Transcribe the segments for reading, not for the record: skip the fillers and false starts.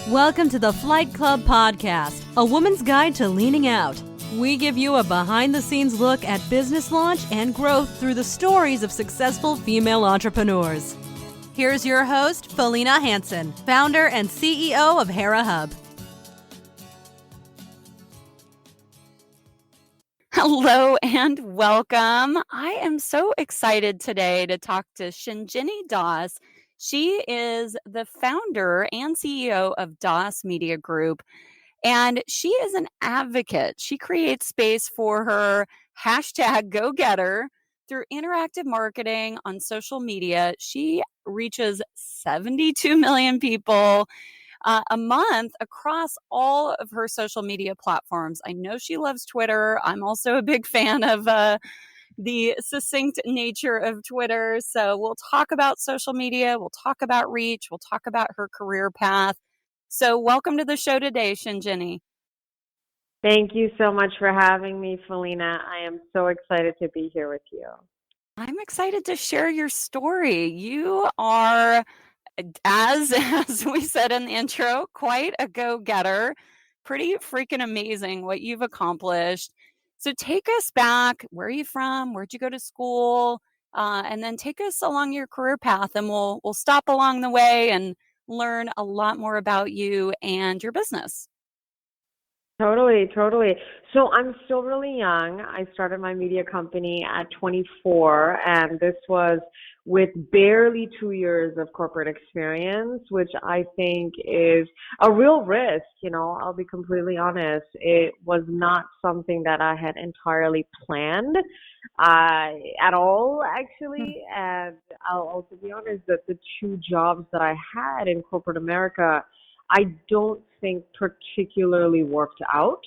Welcome to the Flight Club Podcast, a woman's guide to leaning out. We give you a behind-the-scenes look at business launch and growth through the stories of successful female entrepreneurs. Here's your host, Felina Hansen, founder and CEO of Hera Hub. Hello and welcome. I am so excited today to talk to Shinjini Das. She is the founder and CEO of Das Media Group, and she is an advocate. She creates space for her hashtag go-getter through interactive marketing on social media. She reaches 72 million people a month across all of her social media platforms. I know she loves Twitter. I'm also a big fan of the succinct nature of Twitter. So we'll talk about social media. We'll talk about reach. We'll talk about her career path. So welcome to the show today, Shinjini. Thank you so much for having me, Felina. I am so excited to be here with you. I'm excited to share your story. You are, as we said in the intro, quite a go-getter. Pretty freaking amazing what you've accomplished. So take us back. Where are you from? Where'd you go to school? And then take us along your career path, and we'll stop along the way and learn a lot more about you and your business. Totally. So I'm still really young. I started my media company at 24, and this was with barely 2 years of corporate experience, which I think is a real risk. I'll be completely honest. It was not something that I had entirely planned at all, actually. And I'll also be honest that the two jobs that I had in corporate America, I don't think particularly worked out.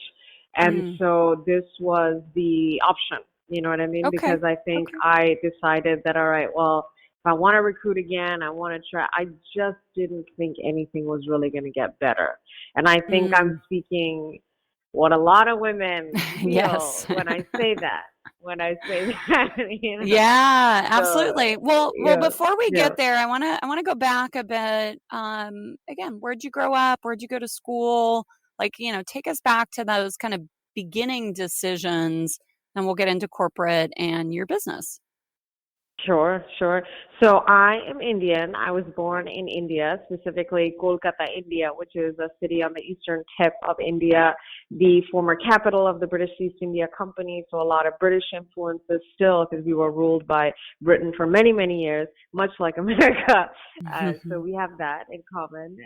And so this was the option, you know what I mean? Okay. Because I think I decided that, all right, well, if I want to recruit again, I want to try. I just didn't think anything was really going to get better. And I think I'm speaking what a lot of women feel Yes. when I say that. Yeah, absolutely. Well, Yeah, before we yeah. get there, I want to go back a bit. Again, where'd you grow up? Where'd you go to school? Take us back to those kind of beginning decisions, and we'll get into corporate and your business. Sure. So I am Indian. I was born in India, specifically Kolkata, India, which is a city on the eastern tip of India, the former capital of the British East India Company. So a lot of British influences still, because we were ruled by Britain for many, many years, much like America. So we have that in common.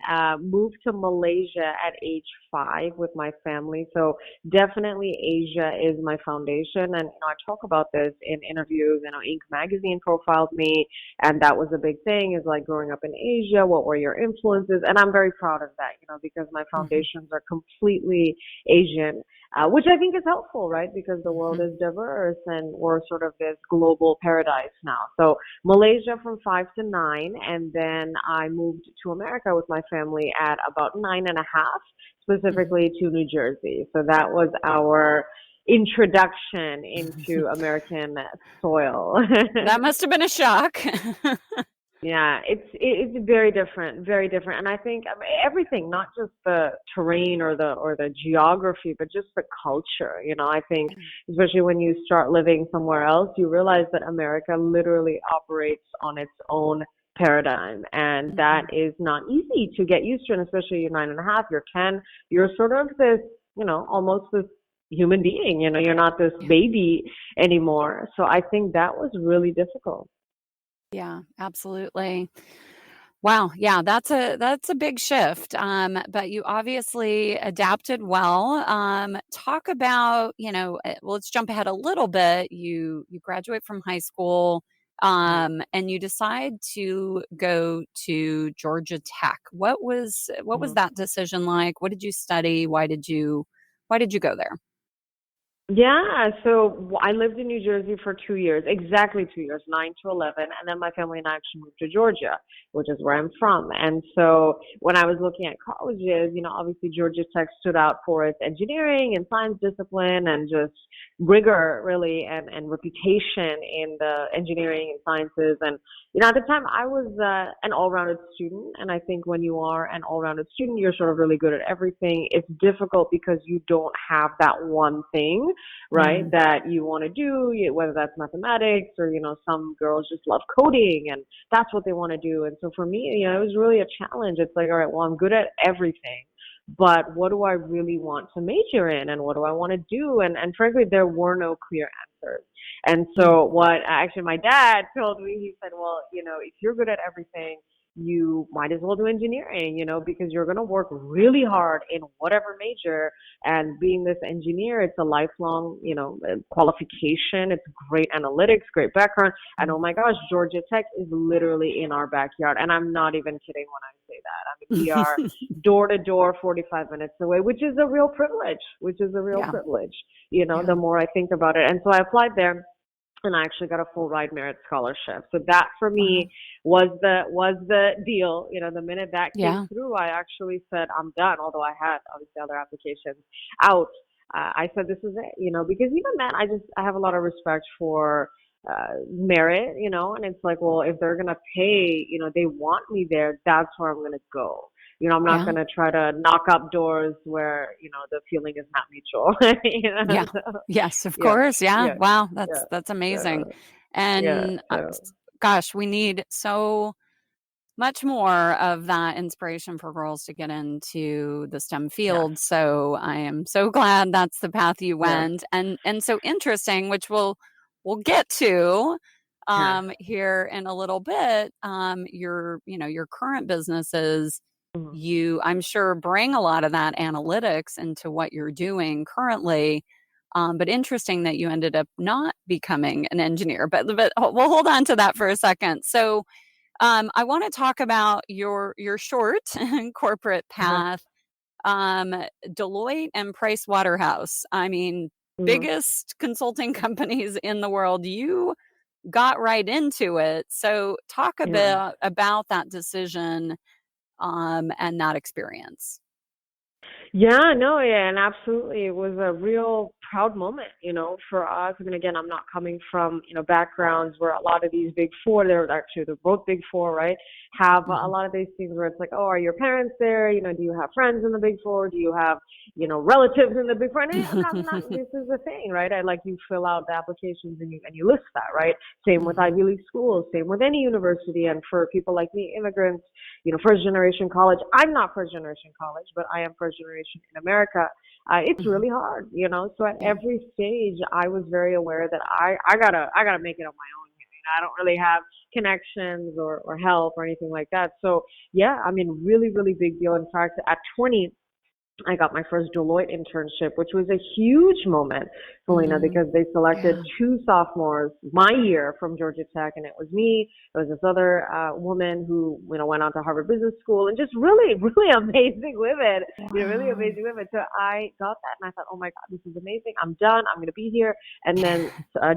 Moved to Malaysia at age 5 with my family. So definitely Asia is my foundation. And I talk about this in interviews. Inc. magazine profiled me, and that was a big thing, is like growing up in Asia, what were your influences? And I'm very proud of that, because my foundations are completely Asian, which I think is helpful, right? Because the world is diverse and we're sort of this global paradise now. So Malaysia from 5 to 9, and then I moved to America with my family at about 9.5, specifically to New Jersey. So that was our introduction into American soil. That must have been a shock. Yeah, it's very different, and I think everything, not just the terrain or the geography, but just the culture. I think especially when you start living somewhere else, you realize that America literally operates on its own paradigm, and that is not easy to get used to. And especially you're 9.5, you're 10, you're sort of this, almost this human being. You're not this baby anymore. So I think that was really difficult. Yeah, absolutely. Wow. Yeah, that's a big shift. But you obviously adapted well. Talk about, let's jump ahead a little bit. You graduate from high school, and you decide to go to Georgia Tech. What was that decision like? What did you study? Why did you go there? Yeah, so I lived in New Jersey for 2 years, exactly 2 years, 9 to 11, and then my family and I actually moved to Georgia, which is where I'm from. And so when I was looking at colleges, obviously Georgia Tech stood out for its engineering and science discipline and just rigor, really, and reputation in the engineering and sciences. And at the time I was an all-rounded student, and I think when you are an all-rounded student, you're sort of really good at everything. It's difficult because you don't have that one thing, right, Mm. that you want to do, whether that's mathematics or, some girls just love coding and that's what they want to do. And so for me, it was really a challenge. It's like, all right, well, I'm good at everything, but what do I really want to major in and what do I want to do? And frankly, there were no clear answers. And Mm. so what actually my dad told me, he said, well, if you're good at everything, you might as well do engineering, because you're going to work really hard in whatever major. And being this engineer, it's a lifelong, qualification. It's great analytics, great background. And oh my gosh, Georgia Tech is literally in our backyard. And I'm not even kidding when I say that. I mean, we are door to door, 45 minutes away, which is a real privilege, Yeah. the Yeah. more I think about it. And so I applied there and I actually got a full ride merit scholarship. So that for Wow. me was the deal. The minute that came Yeah. through, I actually said I'm done. Although I had obviously other applications out, I said this is it. Because even then, I have a lot of respect for merit. And it's like, well, if they're gonna pay, they want me there. That's where I'm gonna go. I'm not Yeah. gonna try to knock up doors where the feeling is not mutual. Yeah. So, Yes, of yeah, course. Yeah. yeah, Wow. yeah. That's amazing. So yeah, And so gosh, we need so much more of that inspiration for girls to get into the STEM yes, field. So I am so glad that's the path you yes, went. And so interesting, which we'll get to yes. here in a little bit. Your current businesses, Mhm. I'm sure, bring a lot of that analytics into what you're doing currently. But interesting that you ended up not becoming an engineer. But we'll hold on to that for a second. So I want to talk about your short corporate Uh-huh. path. Um, Deloitte and Price Waterhouse. I mean, Mhm. biggest consulting companies in the world. You got right into it. So talk a Yeah. bit about that decision and that experience. Yeah, no, yeah, and absolutely. It was a real proud moment, for us. I mean, again, I'm not coming from, backgrounds where a lot of these big four, they're both big four, right? Have a Hmm. lot of these things where it's like, oh, are your parents there? Do you have friends in the big four? Do you have, relatives in the big four? And this is the thing, right? I like you fill out the applications and you list that, right? Same with Hmm. Ivy League schools, same with any university. And for people like me, immigrants, first generation college. I'm not first generation college, but I am first generation in America. It's Hmm. really hard. So at Yeah. every stage, I was very aware that I gotta make it on my own. I don't really have connections or help or anything like that. So yeah, I mean, really, really big deal. In fact, at 20, I got my first Deloitte internship, which was a huge moment, Selena, Mm. because they selected Yeah. two sophomores my year from Georgia Tech, and it was me. There was this other woman who, went on to Harvard Business School, and just really, really amazing women, really Wow. amazing women. So I got that, and I thought, oh my God, this is amazing. I'm done. I'm going to be here. And then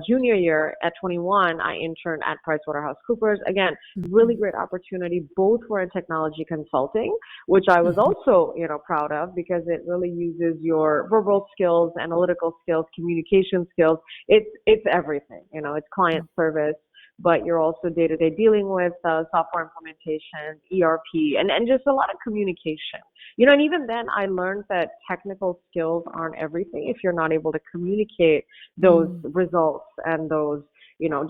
junior year at 21, I interned at PricewaterhouseCoopers. Again, really Mhm. great opportunity. Both were in technology consulting, which I was Mhm. also, proud of because it really uses your verbal skills, analytical skills, communication skills. It's everything, it's client service, but you're also day to day dealing with software implementation, ERP, and just a lot of communication. And even then, I learned that technical skills aren't everything if you're not able to communicate those Mm. results and those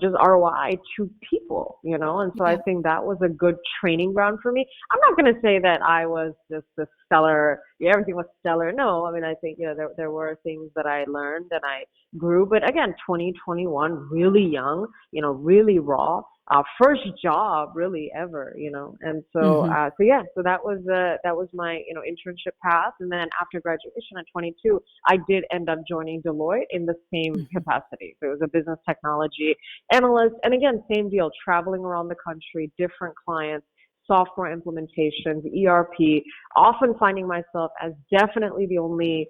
just ROI to people, and so I Yeah. think that was a good training ground for me. I'm not going to say that I was just a stellar, yeah, everything was stellar. No, I mean, I think, there were things that I learned and I grew. But again, 2021, really young, really raw. First job really ever, and so Mhm. yeah, so that was my internship path, and then after graduation at 22, I did end up joining Deloitte in the same Mhm. capacity. So it was a business technology analyst, and again, same deal, traveling around the country, different clients, software implementations, ERP, often finding myself as definitely the only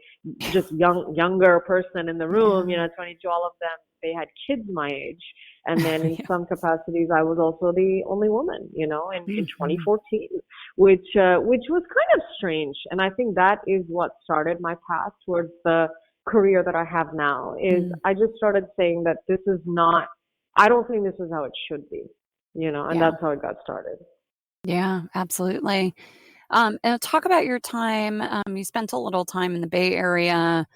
just younger person in the room, 22, all of them, they had kids my age. And then in Yeah. some capacities, I was also the only woman, in Mhm. 2014, which was kind of strange. And I think that is what started my path towards the career that I have now, is Mm. I just started saying that this is not, I don't think this is how it should be, and Yeah. that's how it got started. Yeah, absolutely. And talk about your time. You spent a little time in the Bay Area,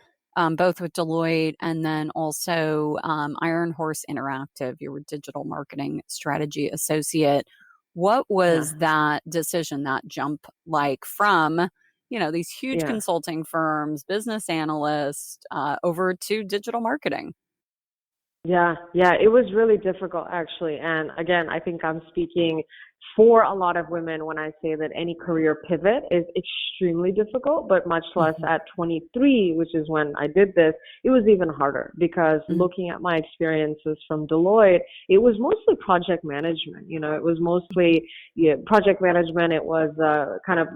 both with Deloitte and then also Iron Horse Interactive. You were digital marketing strategy associate. What Yeah. was that decision, that jump like from, these huge Yeah. consulting firms, business analyst, over to digital marketing? Yeah, yeah, it was really difficult actually. And again, I think I'm speaking for a lot of women when I say that any career pivot is extremely difficult, but much less Mhm. at 23, which is when I did this, it was even harder because Mm. looking at my experiences from Deloitte, it was mostly project management. It was Mhm. mostly project management. It was kind of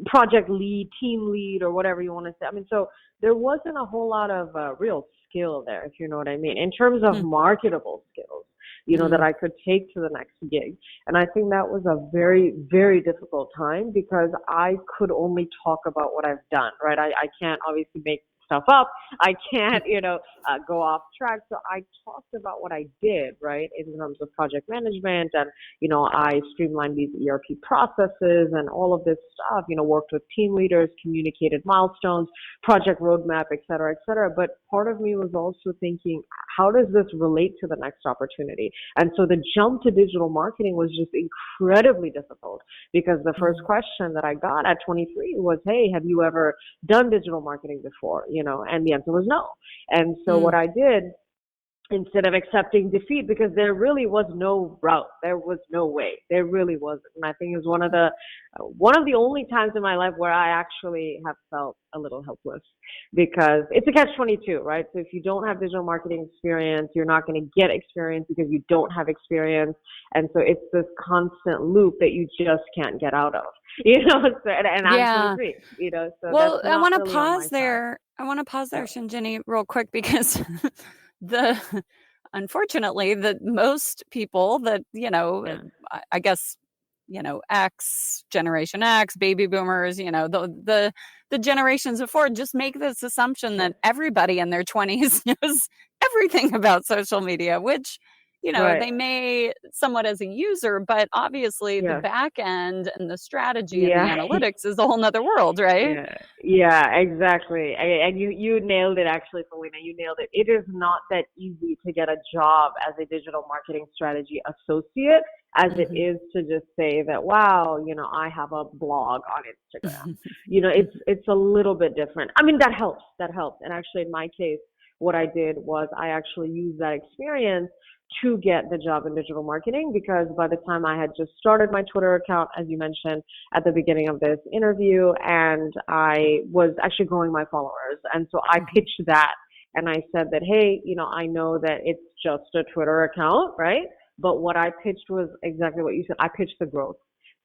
project lead, team lead, or whatever you want to say. I mean, so there wasn't a whole lot of real skill there, if you know what I mean, in terms of Mm. marketable skills, that Mm. I could take to the next gig. And I think that was a very, very difficult time because I could only talk about what I've done, right? I can't obviously make stuff up. I can't, go off track. So I talked about what I did, right, in terms of project management and, I streamlined these ERP processes and all of this stuff, worked with team leaders, communicated milestones, project roadmap, et cetera, et cetera. But part of me was also thinking, how does this relate to the next opportunity? And so the jump to digital marketing was just incredibly difficult because the first Mm. question that I got at 23 was, hey, have you ever done digital marketing before? And the answer was no. And so what Mm. I did, instead of accepting defeat, because there really was no route, there was no way, there really wasn't. And I think it was one of the only times in my life where I actually have felt a little helpless, because it's a catch-22, right? So if you don't have digital marketing experience, you're not going to get experience because you don't have experience. And so it's this constant loop that you just can't get out of. So, and I'm Yeah. 23, so that's Well, I not want to really on my pause side. there. I want to pause there, Yeah. Shinjini, real quick because the unfortunately the most people that, Yeah. I guess, X, Generation X, baby boomers, the generations before just make this assumption that Sure. everybody in their 20s knows everything about social media, which Right. they may somewhat as a user, but obviously the Yes. back end and the strategy and the Yeah. analytics is a whole nother world, right? Yeah, yeah, exactly. And you nailed it actually, Selena. You nailed it. It is not that easy to get a job as a digital marketing strategy associate as it Mhm. is to just say that, wow, I have a blog on Instagram. It's a little bit different. I mean, that helps. That helps. And actually in my case, what I did was I actually used that experience to get the job in digital marketing, because by the time I had just started my Twitter account, as you mentioned at the beginning of this interview, and I was actually growing my followers. And so I Mhm. pitched that, and I said that, hey, I know that it's just a Twitter account, right? But what I pitched was exactly what you said. I pitched the growth.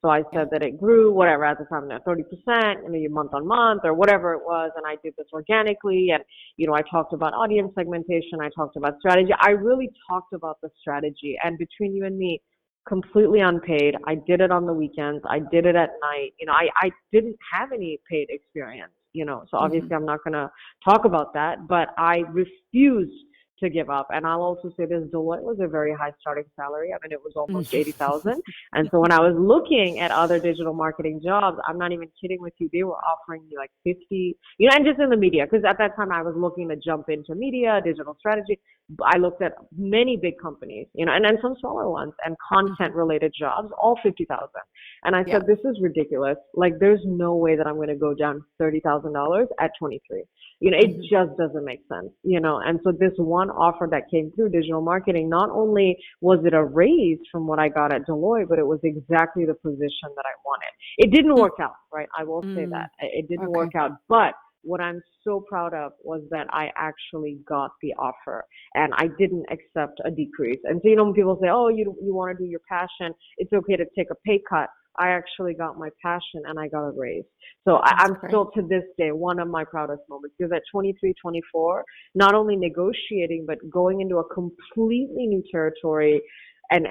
So I Yeah. said that it grew, whatever, at the time, 30%, month on month or whatever it was. And I did this organically. And, I talked about audience segmentation. I talked about strategy. I really talked about the strategy. And between you and me, completely unpaid. I did it on the weekends. I did it at night. I didn't have any paid experience, so Mhm. obviously I'm not going to talk about that, but I refused to give up. And I'll also say this, Deloitte was a very high starting salary. I mean, it was almost Mhm. 80,000. And so when I was looking at other digital marketing jobs, I'm not even kidding with you, they were offering me like 50, and just in the media, because at that time I was looking to jump into media, digital strategy. I looked at many big companies, and some smaller ones, and content Mhm. related jobs, all 50,000. And I Yeah. said, this is ridiculous. Like, there's no way that I'm going to go down $30,000 at 23. It Mhm. just doesn't make sense, And so this one offer that came through digital marketing, not only was it a raise from what I got at Deloitte, but it was exactly the position that I wanted. It didn't Mm. work out, right? I will say that. Mm. It didn't Okay. work out. But what I'm so proud of was that I actually got the offer and I didn't accept a decrease. And so, when people say, oh, you want to do your passion, it's okay to take a pay cut. I actually got my passion and I got a raise. So That's I'm great. still to this day one of my proudest moments because at 23, 24, not only negotiating, but going into a completely new territory and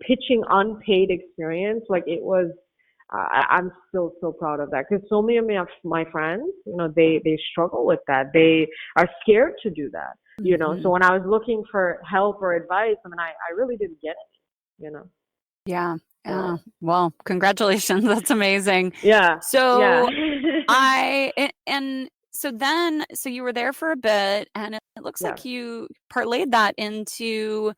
pitching unpaid experience, like it was, I'm still so proud of that because so many of my friends, they struggle with that. They are scared to do that. So Hmm. when I was looking for help or advice, I mean, I really didn't get it. Yeah. Yeah. So Well, congratulations. That's amazing. yeah, yeah, So and so you were there for a bit, and it looks yeah, like you parlayed that into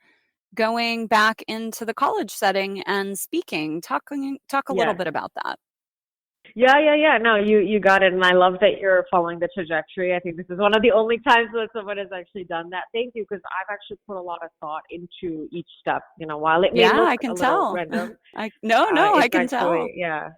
going back into the college setting and speaking. Talk a little yeah. bit about that. Yeah, yeah, yeah. No, you got it, and I love that you're following the trajectory. I think this is one of the only times that someone has actually done that. Thank you, because I've actually put a lot of thought into each step. While it may Yeah, look I a can little tell. random, No, I it's can tell. actually yeah.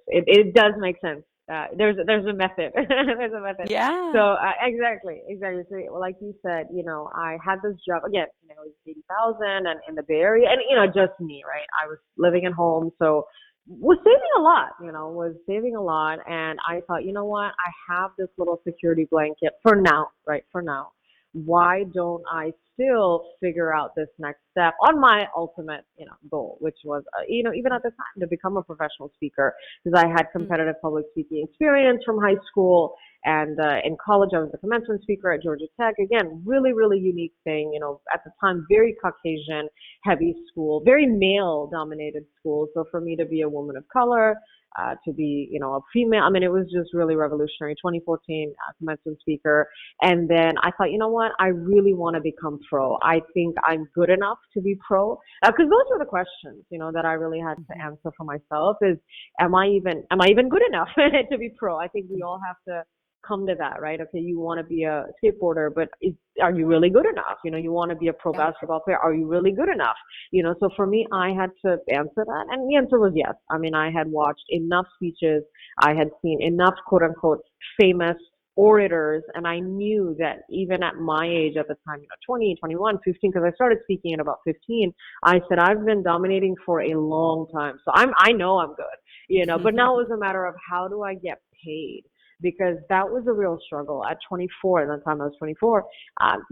It does make sense. There's a method. There's a method. So Yeah. exactly. So well, like you said, I had this job again. It was 80,000 and in the Bay Area, and just me, right? I was living at home, so was saving a lot, was saving a lot. And I thought, you know what? I have this little security blanket for now, right? For now. Why don't I still figure out this next step on my ultimate, goal, which was, even at the time to become a professional speaker because I had Mm. competitive public speaking experience from high school. And in college, I was a commencement speaker at Georgia Tech. Again, really, really unique thing. At the time, very Caucasian heavy school, very male dominated school. So for me to be a woman of color, to be, a female, I mean, it was just really revolutionary. 2014, commencement speaker. And then I thought, you know what? I really want to become pro. I think I'm good enough to be pro. Because those were the questions, that I really had to Mhm. answer for myself is, am I even good enough to be pro? I think we all have to come to that, right? Okay, you want to be a skateboarder, but are you really good enough? You want to be a pro Yeah. basketball player. Are you really good enough? So for me, I had to answer that. And the answer was yes. I mean, I had watched enough speeches. I had seen enough quote unquote famous orators. And I knew that even at my age at the time, 20, 21, 15, because I started speaking at about 15, I said, I've been dominating for a long time. So I know I'm good, but now it was a matter of how do I get paid? Because that was a real struggle at 24. At the time I was 24,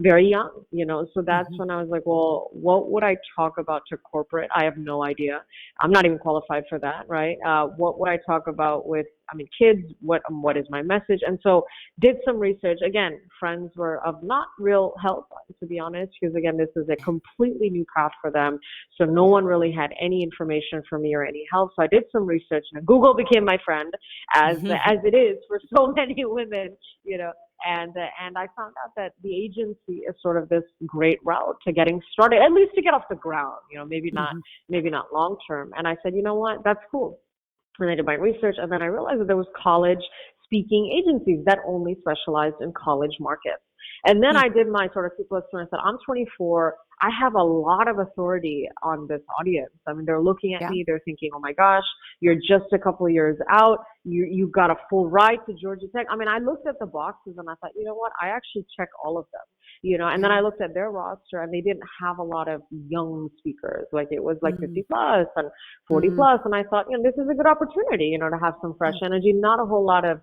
very young. So that's Mhm. when I was like, well, what would I talk about to corporate? I have no idea. I'm not even qualified for that, right? What would I talk about with, I mean, kids? What is my message? And so did some research. Again, friends were of not real help, to be honest, because again, this is a completely new path for them. So no Yeah. one really had any information for me or any help. So I did some research, and Google became my friend, as it is for so many women, you know. And I found out that the agency is sort of this great route to getting started, at least to get off the ground. Mhm. Maybe not long term. And I said, you know what, that's cool. And I did my research, and then I realized that there was college speaking agencies that only specialized in college markets. And then Mm. I did my sort of C plus two, and I said, I'm 24. I have a lot of authority on this audience. I mean, they're looking at Yeah. me. They're thinking, oh my gosh, you're just a couple of years out. You got a full ride to Georgia Tech. I mean, I looked at the boxes and I thought, you know what? I actually check all of them. And then Yeah. I looked at their roster and they didn't have a lot of young speakers. Like it was like Mm. 50 plus and 40 Mm. plus. And I thought, this is a good opportunity, to have some fresh Mm. energy, not a whole lot of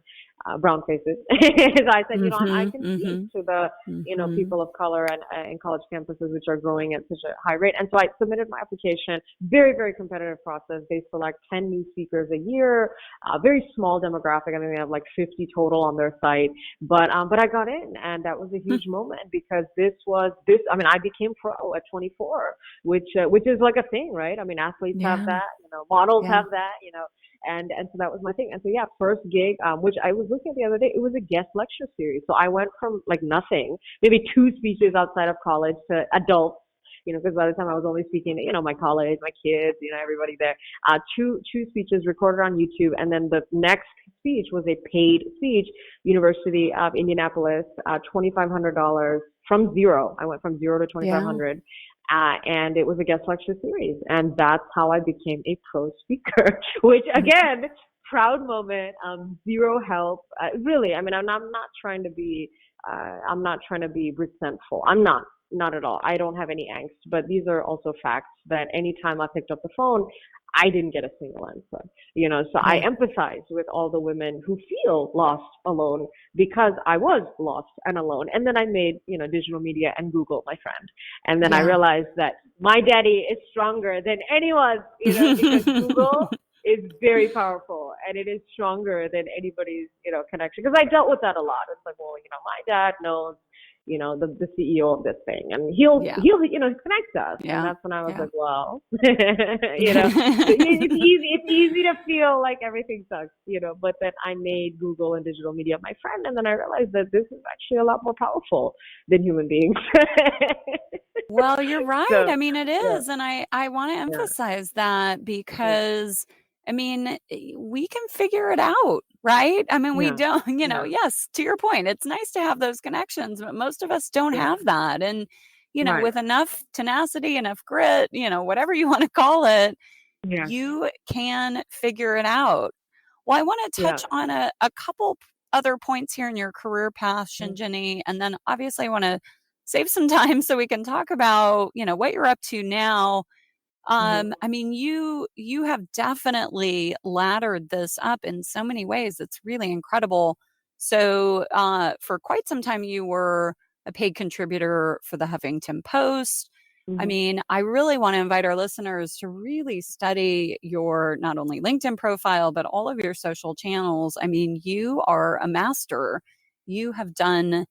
brown faces. As I said, I Mhm. can speak Mhm. to the, Mhm. people of color and in college campuses, which are growing at such a high rate. And so I submitted my application. Very, very competitive process. They select 10 new speakers a year. Very small demographic. I mean, they have like 50 total on their site. But I got in, and that was a huge moment because this was this. I mean, I became pro at 24, which is like a thing, right? I mean, athletes have Yeah. that. Models Yeah. have that. And so that was my thing. And so yeah, first gig, which I was looking at the other day, it was a guest lecture series. So I went from like nothing, maybe two speeches outside of college to adults. Because by the time I was only speaking to, my college, my kids, everybody there. Two speeches recorded on YouTube, and then the next speech was a paid speech, University of Indianapolis, $2,500 from zero. I went from zero to Yeah. 2,500. And it was a guest lecture series, and that's how I became a pro speaker. Which again, proud moment. Zero help. Really, I mean, I'm not trying to be. I'm not trying to be resentful. I'm not. not at all. I don't have any angst, but these are also facts that anytime I picked up the phone, I didn't get a single answer. So I Yeah. empathize with all the women who feel lost, alone, because I was lost and alone. And then I made, digital media and Google my friend. And then I Yeah. realized that my daddy is stronger than anyone's, because Google is very powerful and it is stronger than anybody's, connection. Because I dealt with that a lot. It's like, well, my dad knows, the CEO of this thing, and he'll Yeah. connect us. And Yeah. that's when I was Yeah. like, well, it's easy to feel like everything sucks, but then I made Google and digital media my friend, and then I realized that this is actually a lot more powerful than human beings. Well, you're right. So I mean, it yeah, is. And I want to yeah, emphasize that yeah, because, I mean, we can figure it out, right? I mean, we yeah, don't, yeah, yes, to your point, it's nice to have those connections, but most of us don't yeah, have that. And, right, with enough tenacity, enough grit, whatever you want to call it, yeah, you can figure it out. Well, I want to yeah, touch on a couple other points here in your career path, mm, Shinjini, and then obviously I want to save some time so we can talk about, what you're up to now. mhm, I mean, you have definitely laddered this up in so many ways. It's really incredible. So, for quite some time, you were a paid contributor for the Huffington Post. I mhm, mean, I really want to invite our listeners to really study your not only LinkedIn profile, but all of your social channels. I mean, you are a master. You have done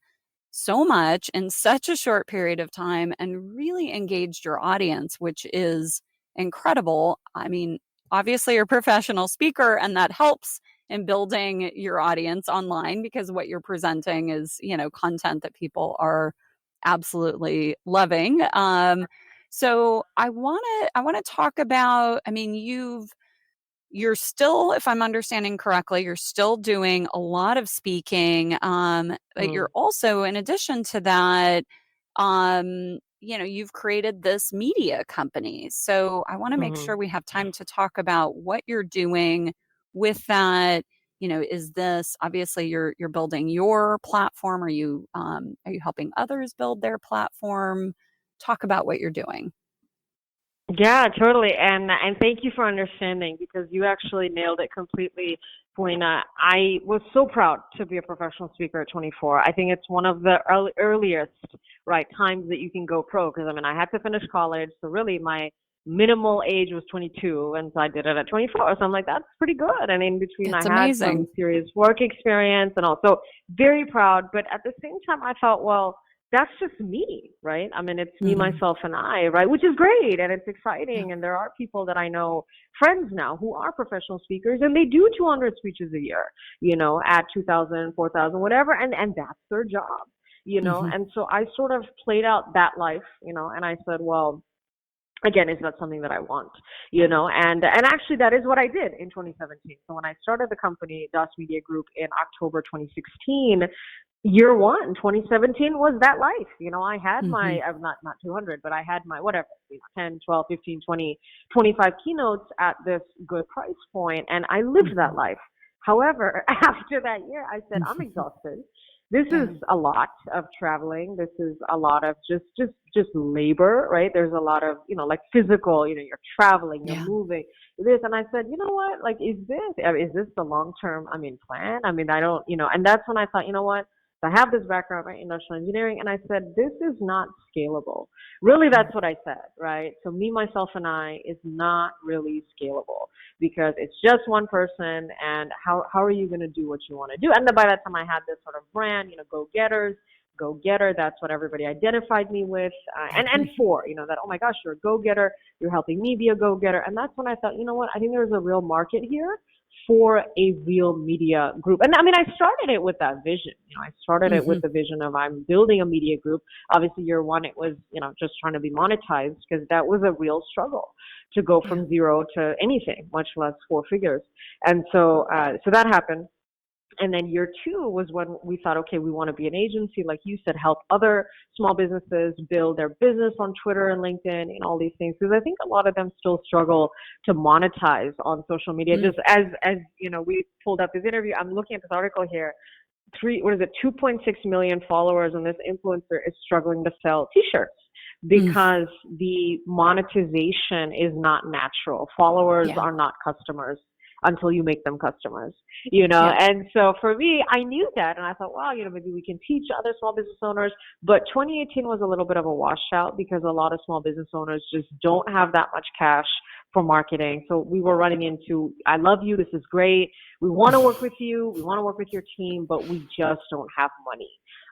so much in such a short period of time and really engaged your audience, which is incredible. I mean, obviously, you're a professional speaker, and that helps in building your audience online because what you're presenting is, content that people are absolutely loving. So I want to talk about. I mean, you're still, if I'm understanding correctly, you're still doing a lot of speaking. But mm, you're also, in addition to that, you've created this media company. So I want to make sure mhm. we have time to talk about what you're doing with that. Is this obviously you're building your platform? Are you helping others build their platform? Talk about what you're doing. Yeah, totally. And thank you for understanding, because you actually nailed it completely, Polina. I was so proud to be a professional speaker at 24. I think it's one of the earliest, right, times that you can go pro, because I mean, I had to finish college, so really my minimal age was 22, and so I did it at 24. So I'm like, that's pretty good. And in between, I It's had amazing. some serious work experience and all. So very proud. But at the same time, I thought, well, that's just me, right? I mean, it's me, Mhm. myself, and I, right? Which is great and it's Yeah. exciting. And there are people that I know, friends now, who are professional speakers, and they do 200 speeches a year, at 2,000, 4,000, whatever. And that's their job, Mhm. And so I sort of played out that life, and I said, well, again, is that something that I want, and actually that is what I did in 2017. So when I started the company, DOS Media Group, in October 2016, year one, 2017 was that life. I had my, Mhm. not 200, but I had my whatever, 10, 12, 15, 20, 25 keynotes at this good price point, and I lived that Mhm. life. However, after that year, I said, I'm Mhm. exhausted. This is Yeah. a lot of traveling. This is a lot of just labor, right? There's a lot of, like physical, you're traveling, you're Yeah. moving, this. And I said, you know what? Like, is this the long term, plan? I mean, I don't, and that's when I thought, you know what? I have this background in industrial engineering, and I said, this is not scalable. Really, Mm. that's what I said, right? So me, myself, and I is not really scalable, because it's just one person, and how are you going to do what you want to do? And then by that time, I had this sort of brand, go getter. That's what everybody identified me with, and for, that, oh my gosh, you're a go-getter, you're helping me be a go-getter. And that's when I thought, you know what, I think there's a real market here for a real media group. And I mean, I started it with that vision. I started it with Mhm. the vision of, I'm building a media group. Obviously, year one, it was, just trying to be monetized, because that was a real struggle to go Yeah. from zero to anything, much less four figures. And so that happened. And then year two was when we thought, okay, we want to be an agency, like you said, help other small businesses build their business on Twitter and LinkedIn and all these things. Because I think a lot of them still struggle to monetize on social media. Mm. Just as we pulled up this interview, I'm looking at this article here. what is it, 2.6 million followers, and this influencer is struggling to sell t-shirts because the monetization is not natural. Followers Yeah. are not customers until you make them customers, you know? Yeah. And so for me, I knew that, and I thought, wow, you know, maybe we can teach other small business owners. But 2018 was a little bit of a washout because a lot of small business owners just don't have that much cash for marketing. So we were running into, I love you, this is great, we want to work with you, we want to work with your team, but we just don't have money.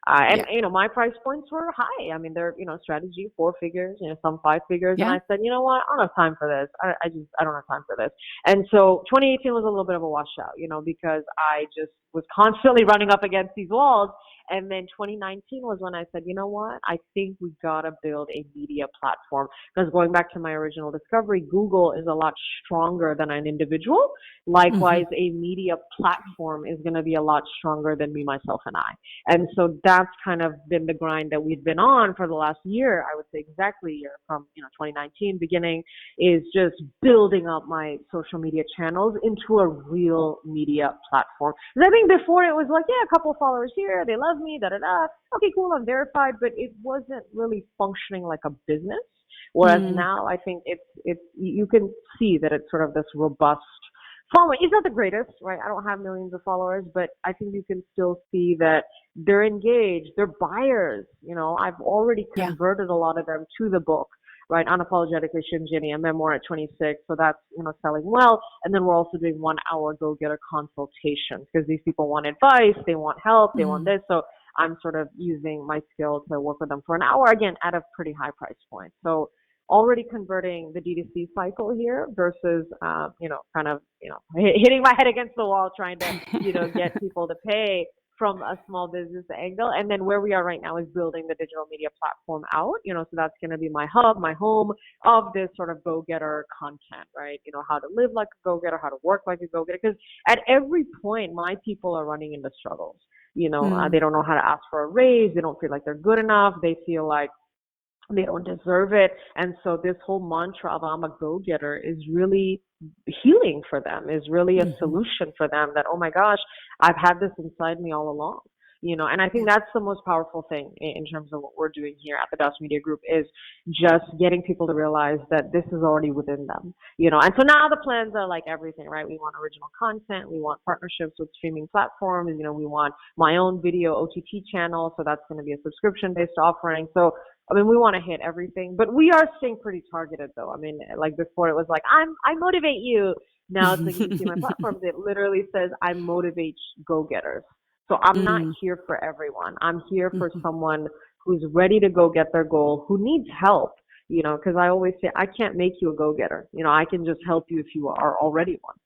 And Yeah. you know, my price points were high. I mean, they're, you know, strategy 4 figures, you know, some 5 figures. And Yeah. I said, you know what, I don't have time for this. I don't have time for this. And so 2018 was a little bit of a washout, you know, because I just was constantly running up against these walls. And then 2019 was when I said, you know what, I think we gotta build a media platform. Because going back to my original discovery, Google is a lot stronger than an individual. Likewise, a media platform is going to be a lot stronger than me, myself, and I. And so that's kind of been the grind that we've been on for the last year. I would say exactly a year from, you know, 2019 beginning, is just building up my social media channels into a real media platform. Because I think before it was like, yeah, a couple of followers here, they love me, da da da. Okay, cool, I'm verified, but it wasn't really functioning like a business. Whereas now I think it's you can see that it's sort of this robust following. It's not the greatest, right? I don't have millions of followers, but I think you can still see that they're engaged, they're buyers. You know, I've already converted a lot of them to the book, right? Unapologetically Shinjini, a memoir at 26. So that's, you know, selling well. And then we're also doing 1 hour go-getter consultations because these people want advice, they want help, they want this. So I'm sort of using my skill to work with them for an hour, again, at a pretty high price point. So already converting the D2C cycle here versus, you know, kind of, you know, hitting my head against the wall trying to, you know, get people to pay from a small business angle. And then where we are right now is building the digital media platform out, you know, so that's going to be my hub, my home of this sort of go-getter content, right? You know, how to live like a go-getter, how to work like a go-getter. Because at every point, my people are running into struggles. You know, they don't know how to ask for a raise. They don't feel like they're good enough. They feel like they don't deserve it. And so this whole mantra of I'm a go-getter is really healing for them, is really a solution for them that, oh my gosh, I've had this inside me all along. You know, and I think that's the most powerful thing in terms of what we're doing here at the DOS Media Group is just getting people to realize that this is already within them, you know. And so now the plans are like everything, right? We want original content. We want partnerships with streaming platforms. You know, we want my own video OTT channel. So that's going to be a subscription-based offering. So I mean, we want to hit everything, but we are staying pretty targeted though. I mean, like before it was like, I motivate you. Now it's like, you see my platforms, it literally says I motivate go-getters. So I'm not here for everyone. I'm here for someone who's ready to go get their goal, who needs help, you know, because I always say, I can't make you a go-getter. You know, I can just help you if you are already one.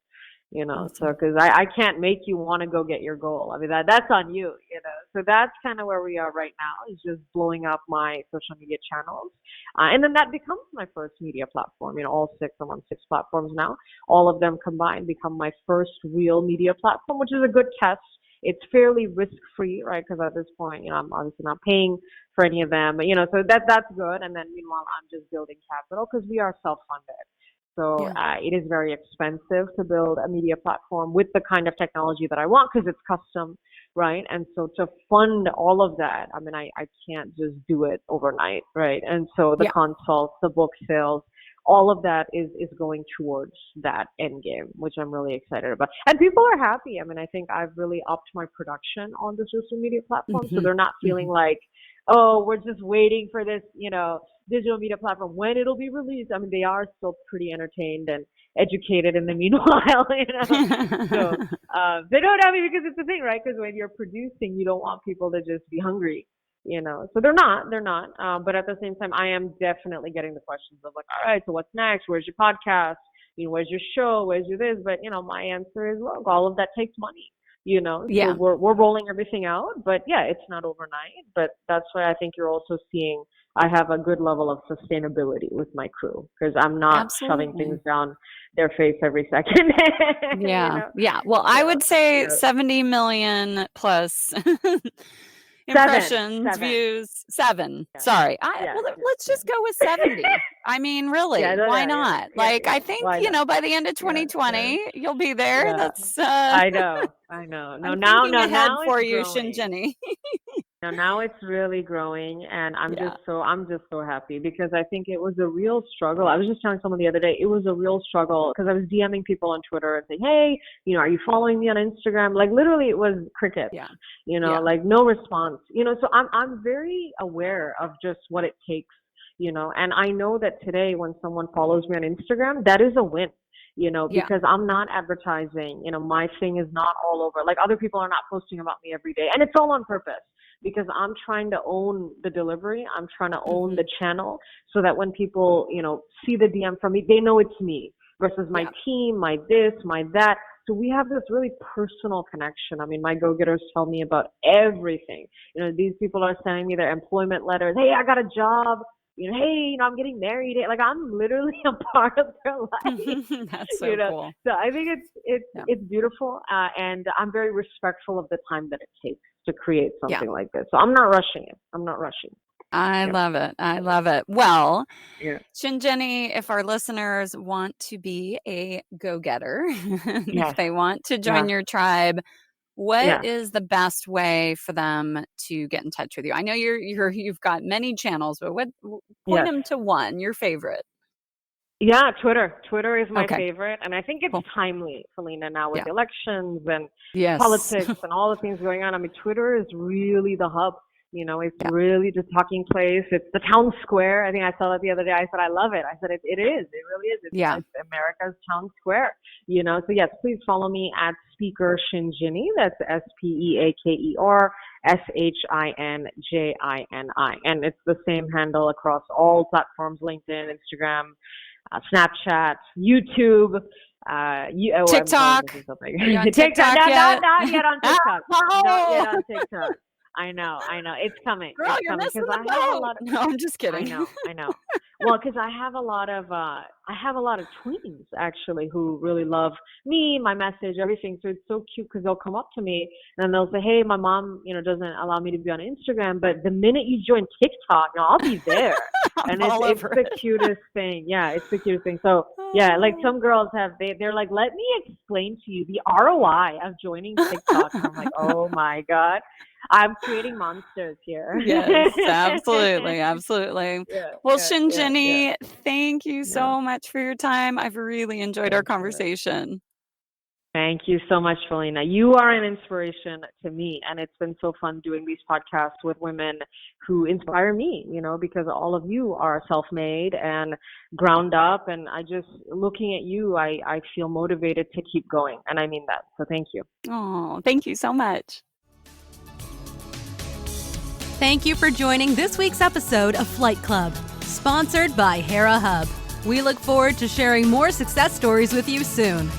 You know, so because I can't make you want to go get your goal. I mean, that's on you, you know. So that's kind of where we are right now, is just blowing up my social media channels. And then that becomes my first media platform. You know, all 6, I'm on 6 platforms now. All of them combined become my first real media platform, which is a good test. It's fairly risk-free, right? Because at this point, you know, I'm obviously not paying for any of them. You know, so that's good. And then meanwhile, I'm just building capital because we are self-funded. So it is very expensive to build a media platform with the kind of technology that I want because it's custom, right? And so to fund all of that, I mean, I can't just do it overnight, right? And so the consults, the book sales, all of that is going towards that end game, which I'm really excited about. And people are happy. I mean, I think I've really upped my production on the social media platform, so they're not feeling like, oh, we're just waiting for this, you know, digital media platform when it'll be released. I mean, they are still pretty entertained and educated in the meanwhile, you know. So they don't have it because it's the thing, right? Because when you're producing, you don't want people to just be hungry, you know. So they're not. But at the same time, I am definitely getting the questions of like, all right, so what's next? Where's your podcast? You know, where's your show? Where's your this? But you know, my answer is, look, all of that takes money. You know, so we're rolling everything out, but yeah, it's not overnight. But that's why I think you're also seeing I have a good level of sustainability with my crew because I'm not shoving things down their face every second. Yeah. You know? Yeah. Well, I would say 70 million plus impressions, 7. views, 7. Yeah. Sorry. Yeah. Let's just go with 70. I mean, really, why not? I think, Why not? by the end of Yeah. 2020, you'll be there. Yeah. That's, I know. No, I'm now, thinking ahead now for it's you, growing. Shinjini. Now it's really growing, and I'm Yeah. just so happy because I think it was a real struggle. I was just telling someone the other day, it was a real struggle because I was DMing people on Twitter and saying, hey, are you following me on Instagram? Like literally it was crickets, Yeah. like no response, so I'm very aware of just what it takes, and I know that today when someone follows me on Instagram, that is a win. Because I'm not advertising, my thing is not all over. Like other people are not posting about me every day. And it's all on purpose because I'm trying to own the delivery. I'm trying to own the channel so that when people, see the DM from me, they know it's me versus my team, my this, my that. So we have this really personal connection. I mean, my go-getters tell me about everything. These people are sending me their employment letters. Hey, I got a job. Hey, I'm getting married. Like I'm literally a part of their life. That's so cool. So I think it's beautiful, and I'm very respectful of the time that it takes to create something like this. So I'm not rushing it. I love it. I love it. Well, Shinjini, if our listeners want to be a go-getter, if they want to join your tribe, what is the best way for them to get in touch with you? I know you've got many channels, but point them to one, your favorite. Yeah, Twitter. Twitter is my favorite, and I think it's timely, Felina, now with elections and politics and all the things going on. I mean, Twitter is really the hub. It's really the talking place. It's the town square. I think I saw that the other day. I said, I love it. I said, it is. It really is. It's America's town square. So yes, please follow me at Speaker Shinjini. That's SPEAKER SHINJINI. And it's the same handle across all platforms, LinkedIn, Instagram, Snapchat, YouTube, TikTok. TikTok. Not yet on TikTok. Not yet on TikTok. I know. It's coming. Girl, you're missing the boat. No, I'm just kidding. I know. Well, because I have a lot of tweens actually who really love me, my message, everything. So it's so cute because they'll come up to me and they'll say, "Hey, my mom, doesn't allow me to be on Instagram, but the minute you join TikTok, I'll be there." And it's the cutest thing. Yeah, it's the cutest thing. So yeah, like some girls they're like, "Let me explain to you the ROI of joining TikTok." And I'm like, "Oh my God. I'm creating monsters here." Yes, absolutely. Well, Shinjini, thank you so much for your time. I've really enjoyed our conversation. Thank you so much, Felina. You are an inspiration to me, and it's been so fun doing these podcasts with women who inspire me, because all of you are self-made and ground up, and looking at you, I feel motivated to keep going, and I mean that. So thank you. Oh, thank you so much. Thank you for joining this week's episode of Flight Club, sponsored by Hera Hub. We look forward to sharing more success stories with you soon.